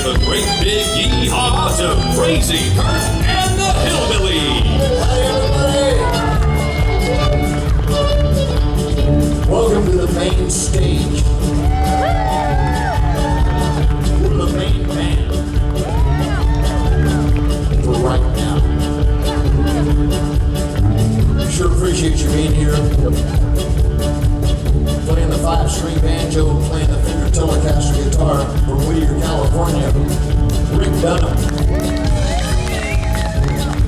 a great big yeehaw to Krazy Kirk and the Hillbillies. Welcome to the main stage. We're the main band for right now. Sure appreciate you being here. Playing the 5-string banjo, playing the finger Telecaster guitar from Whittier, California, Rick Dunham.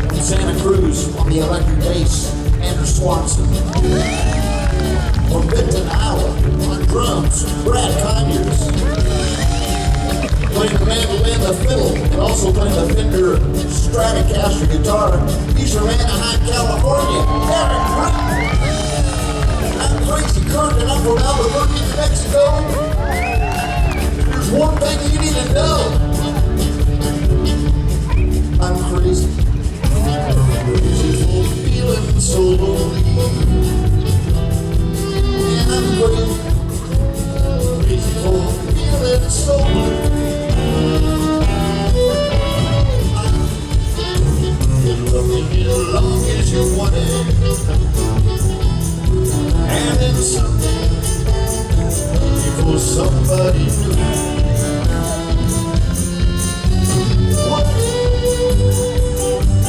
From Santa Cruz on the electric bass, Andrew Swanson. From Brenton, Iowa, on drums, Brad Conyers. Playing the mandolin, the fiddle, and also playing the Fender Stratocaster guitar, he's from Anaheim, California, Eric. I'm Krazy Kirk and I'm from Albuquerque, New Mexico. There's one thing you need to know. I'm crazy. Crazy for feeling so lonely. And I'm crazy. Crazy for feeling so blue. I'm loving you as long as you want it. And it's something for somebody new.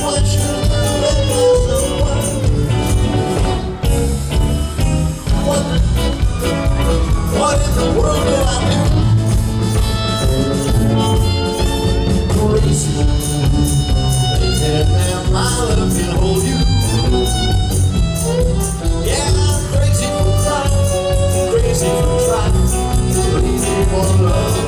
What should I let someone? What in the world did I do? Crazy. And now my love can hold you. Yeah. Crazy for trying, crazy for love.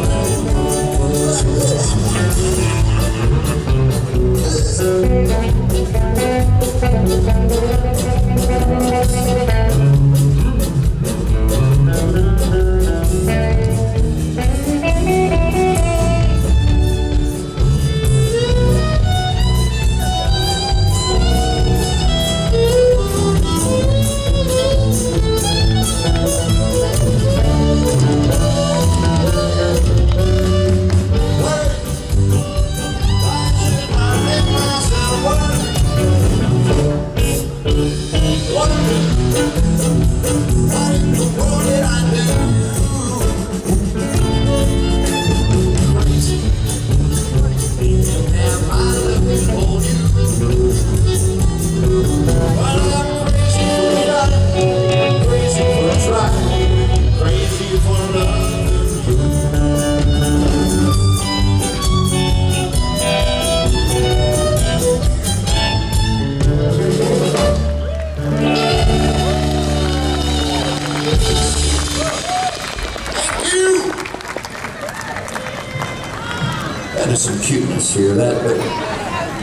Some cuteness here.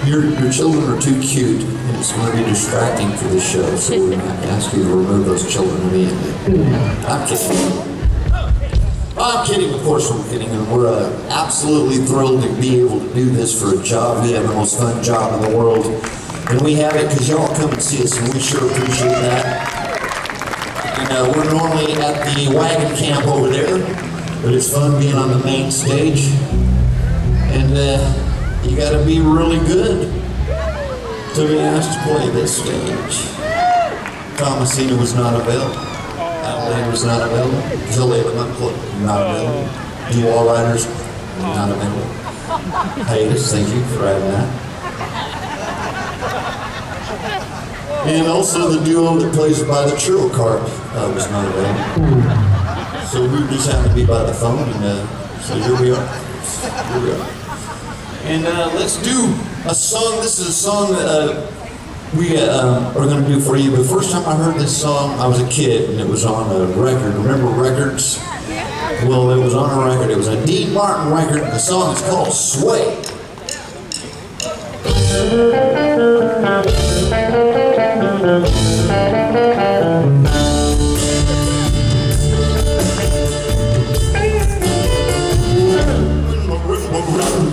Your children are too cute, and it's going to be distracting for the show. So we're going to have to ask you to remove those children immediately. I'm kidding. I'm kidding. Of course, we're kidding. And we're absolutely thrilled to be able to do this for a job. We have the most fun job in the world, and we have it because y'all come and see us, and we sure appreciate that. And we're normally at the wagon camp over there, but it's fun being on the main stage. And you got to be really good to be asked to play this stage. Thomasina was not available. Adelaide was not available. Zillian not available. You All Riders, not available. Hiatus, thank you for adding that. And also the duo that plays by the churro cart was not available. So we just happened to be by the phone, and so here we are. Here we are. And let's do a song. This is a song that we are going to do for you. The first time I heard this song, I was a kid, and it was on a record. Remember records? Well, it was on a record. It was a Dean Martin record, and the song is called Sway.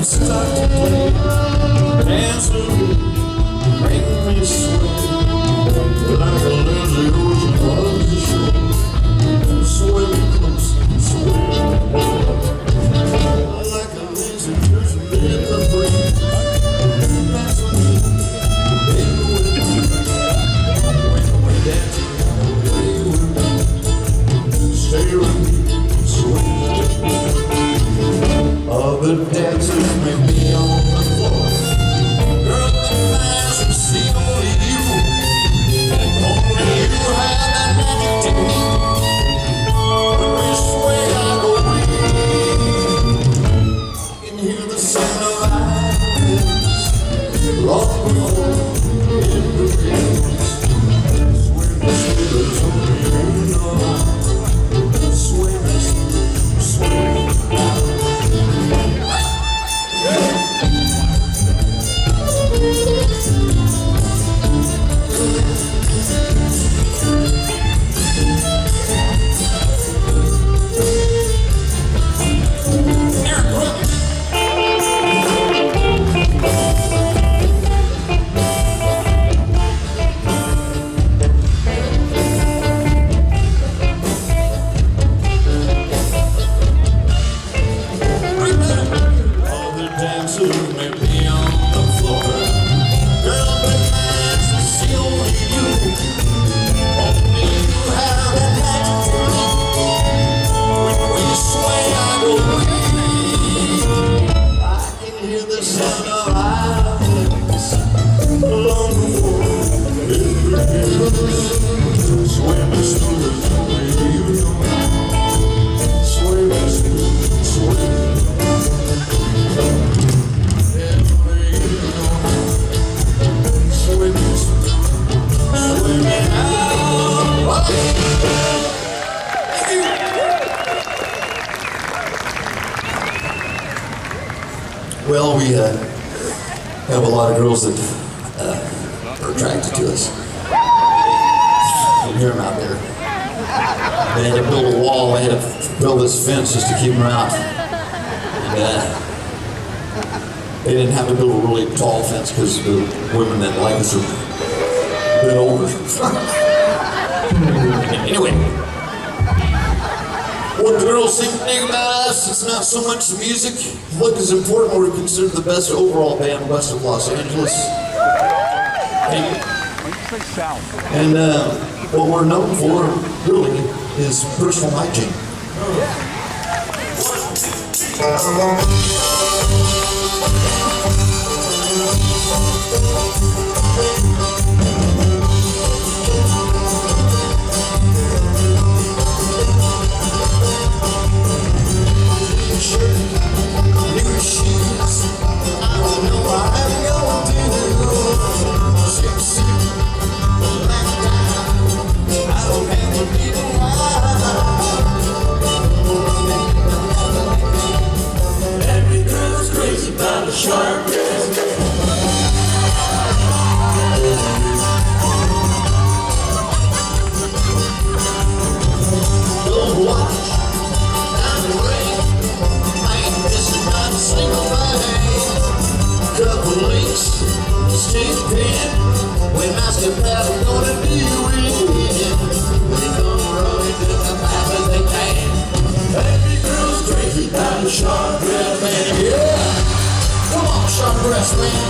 Start to play, dance with me, make me sway, like a lazy ocean on the shore. Sway me close, sway, like a lazy Well, we have a lot of girls that are attracted to us. You can hear them out there. They had to build a wall, they had to build this fence just to keep them out. And they didn't have to build a really tall fence because the women that like us are a bit older. Anyway, what the girls think about us, it's not so much the music. Look is important. We're considered the best overall band west of Los Angeles. And what we're known for, really, is personal hygiene. New shoes, I don't know what I'm going to do. Six black tie, I don't have to be alive. Every girl's crazy about a sharp dress. Don't watch, diamond ring. This is not a single thing. Couple links, stick pin. When I step out, I'm gonna do it. They come running to the back as they can. Every girl's crazy about a sharp dress man. Yeah! Come on, sharp dress man.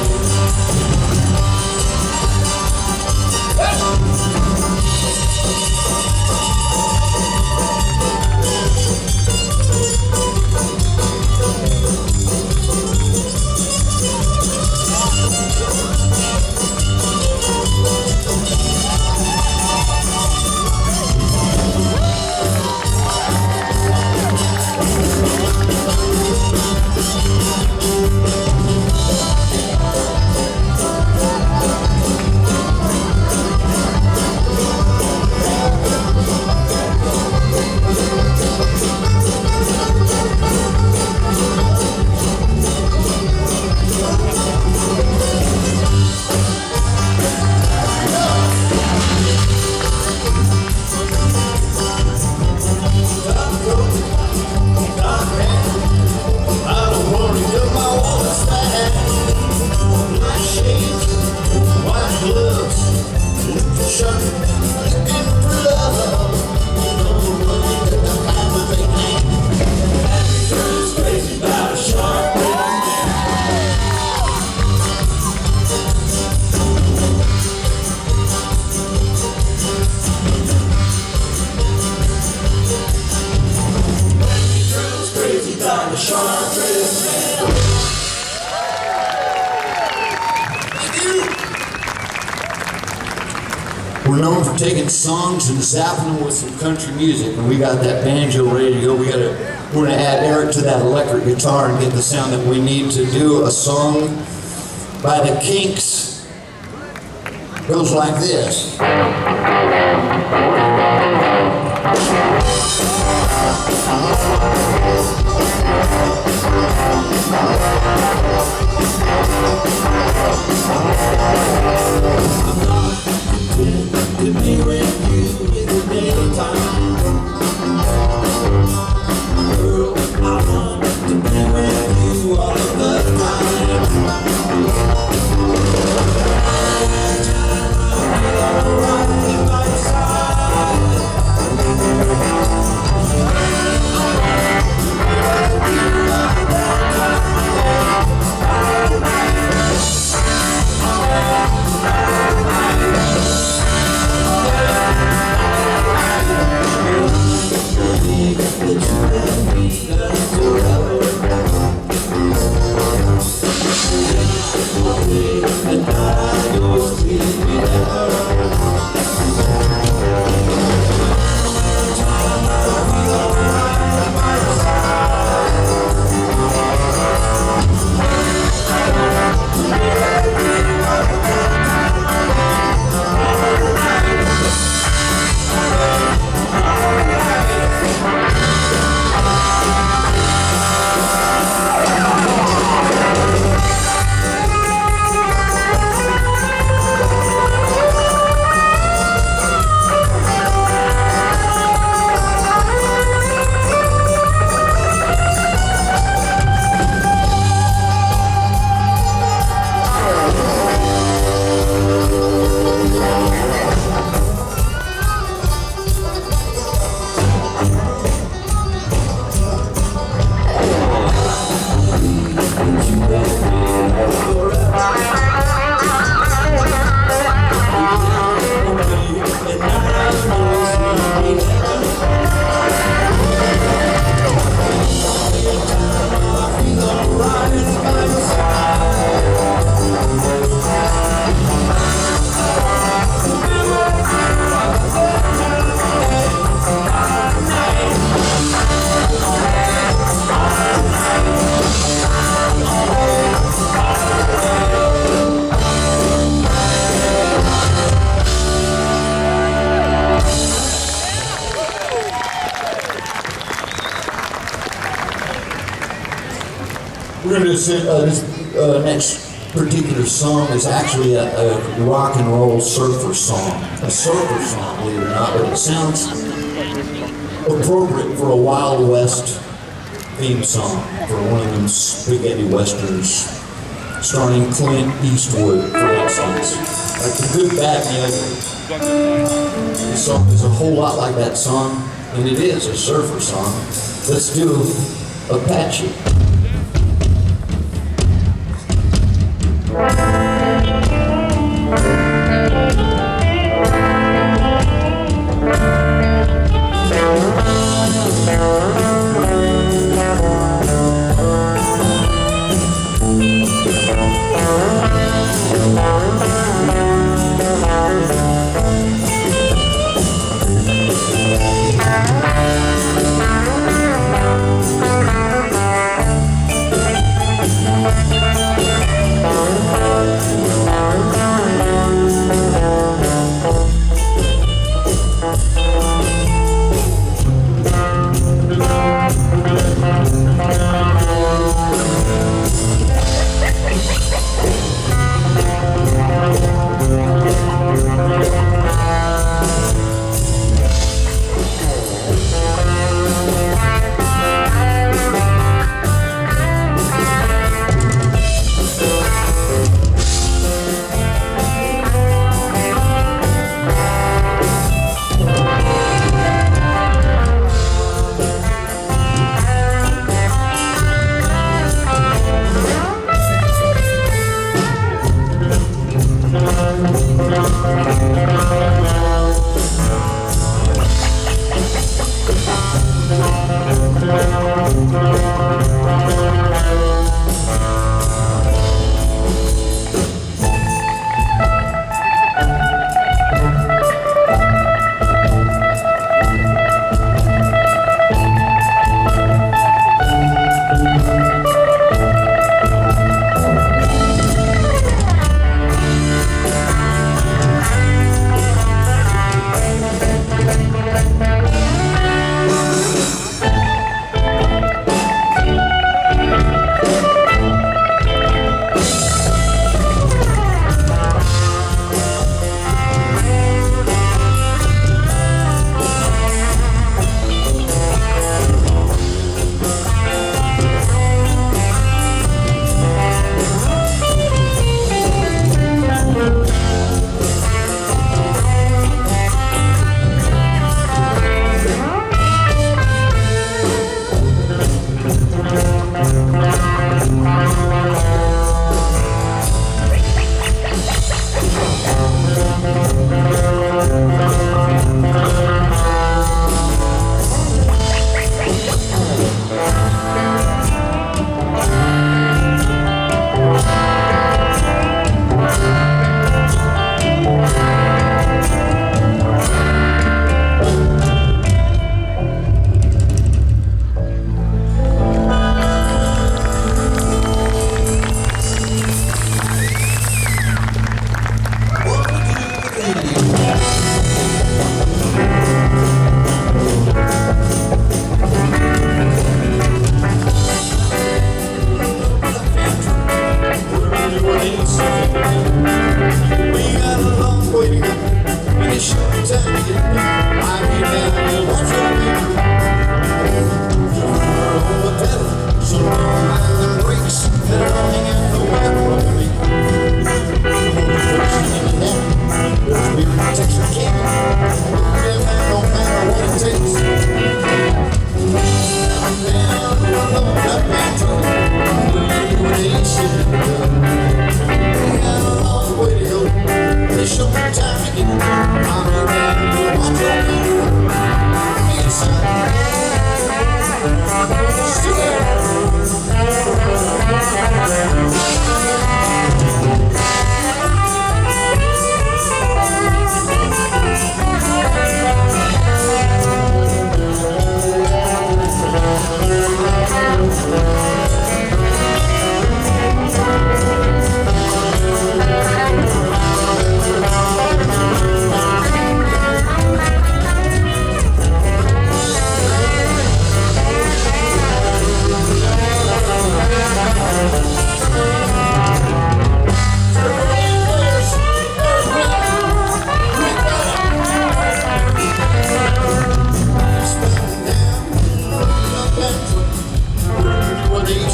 We're known for taking songs and zapping them with some country music, and we got that banjo ready to go. We're gonna add Eric to that electric guitar and get the sound that we need to do a song by the Kinks. Goes like this. To be with you in the daytime, girl, I want to be with you all of the time. I'm right by your side. We're going to sing this next particular song is actually a rock and roll surfer song. A surfer song, believe it or not, but it sounds appropriate for a Wild West theme song, for one of them spaghetti westerns starring Clint Eastwood, for instance. Like The Good, Bad, and the Ugly. This song is a whole lot like that song, and it is a surfer song. Let's do Apache.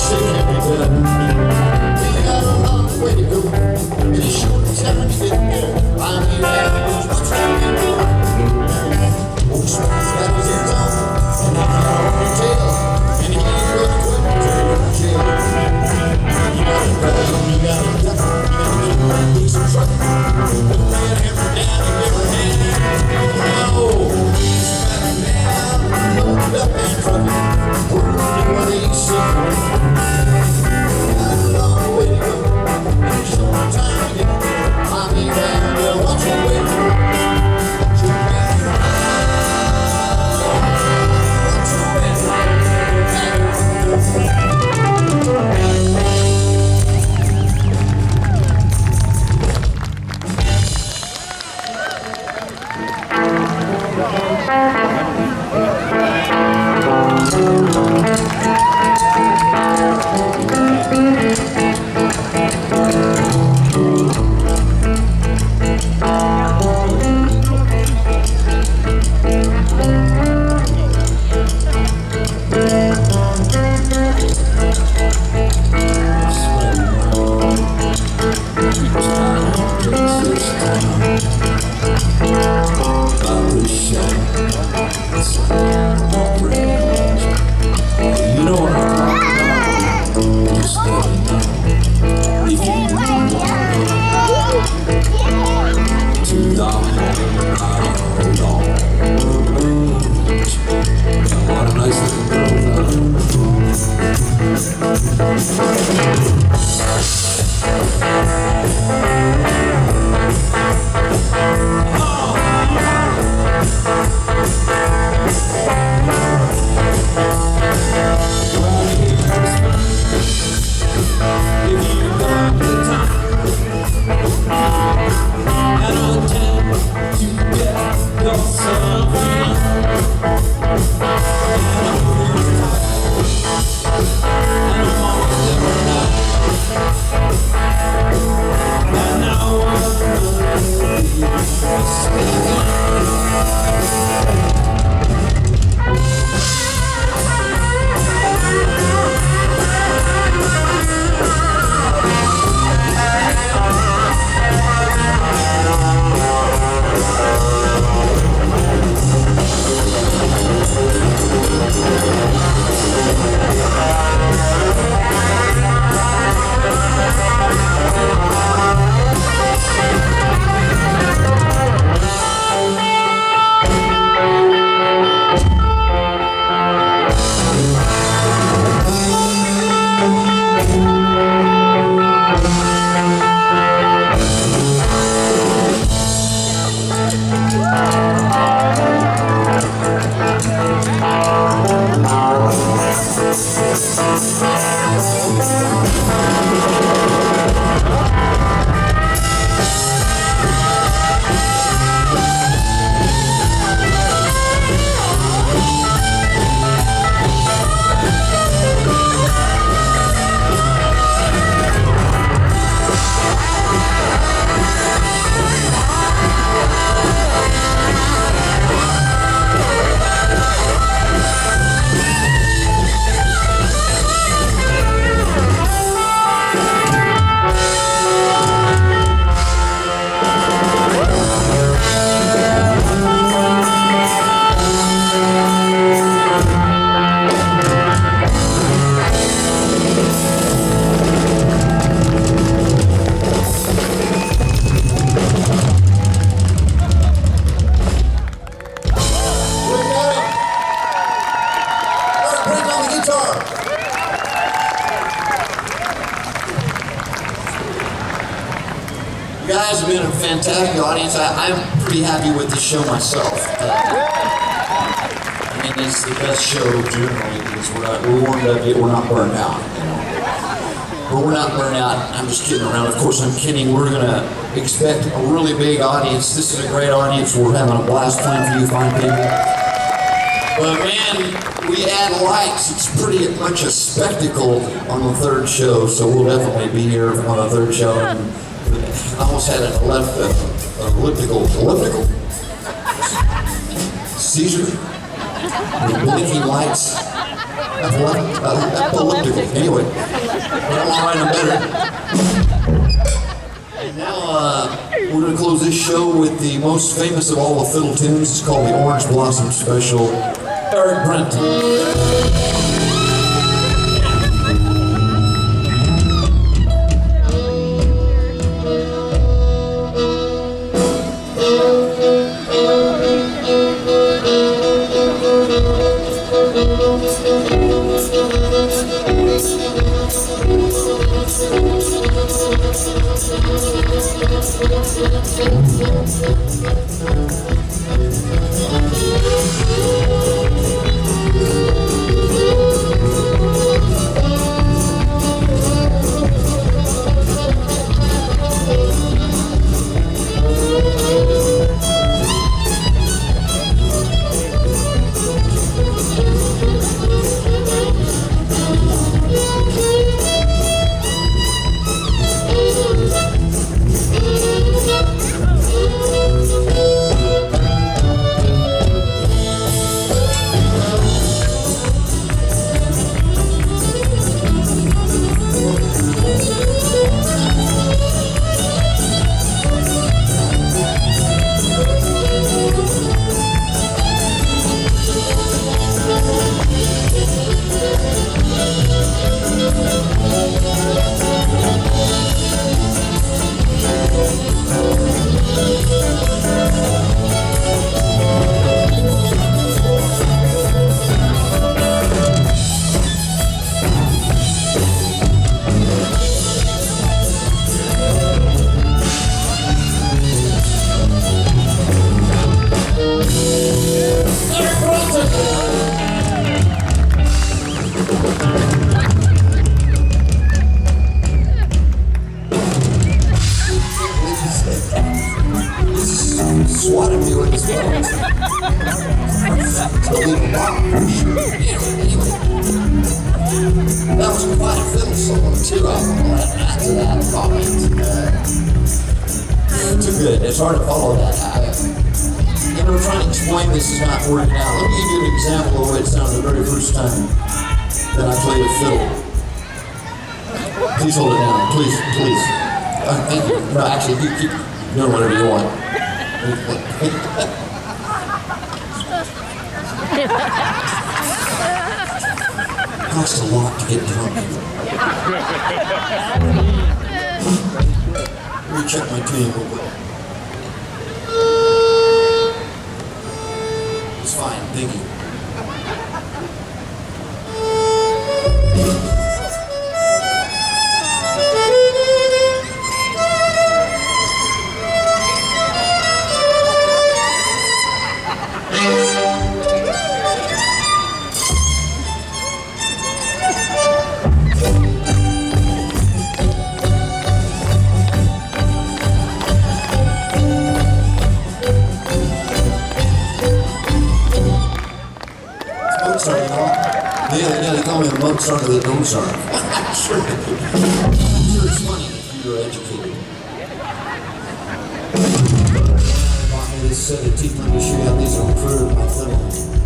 shit can be done. We got a long way to go. It sure is time to get there. I'm here at what's happening. Old Swan's got his ears on, and he's got on your tail, and he ain't gonna quit until you're in jail. You gotta grab him, you gotta duck him, you gotta get him right, do some truck. Put that hammer down, you never had it. Oh, he's running down, loaded up and trucking. We're running what he's saying. Got a long way to go, and it's short time to get there. I'm here and watch your way. You guys have been a fantastic audience. I'm pretty happy with the show myself. I mean, it's the best show generally because we're warmed up yet we're not burned out. You know? But we're not burned out. I'm just kidding around. Of course, I'm kidding. We're going to expect a really big audience. This is a great audience. We're having a blast playing for you fine people. But man, we add lights. It's pretty much a spectacle on the third show, so we'll definitely be here on the third show. And I almost had an elliptical seizure. The blinking lights. Epileptic. Anyway, I'm all right, I'm better. And now we're going to close this show with the most famous of all the fiddle tunes. It's called the Orange Blossom Special. Eric Brenton. Swatted me with his bones. That was quite a fiddle solo too. I'll add to that comment. Too good. It's hard to follow that. Trying to explain this is not working out. Let me give you an example of the way it sounded the very first time that I played a fiddle. Please hold it down. Please. Thank you. No, actually, you keep doing whatever you want. Costs a lot to get drunk. Let me check my team real quick. It's fine, thank you. Yeah, they call me a Mozart of the Dozart. Sure it's funny if you're educated. I bought me this set of teeth to show you how these are improved my fiddle.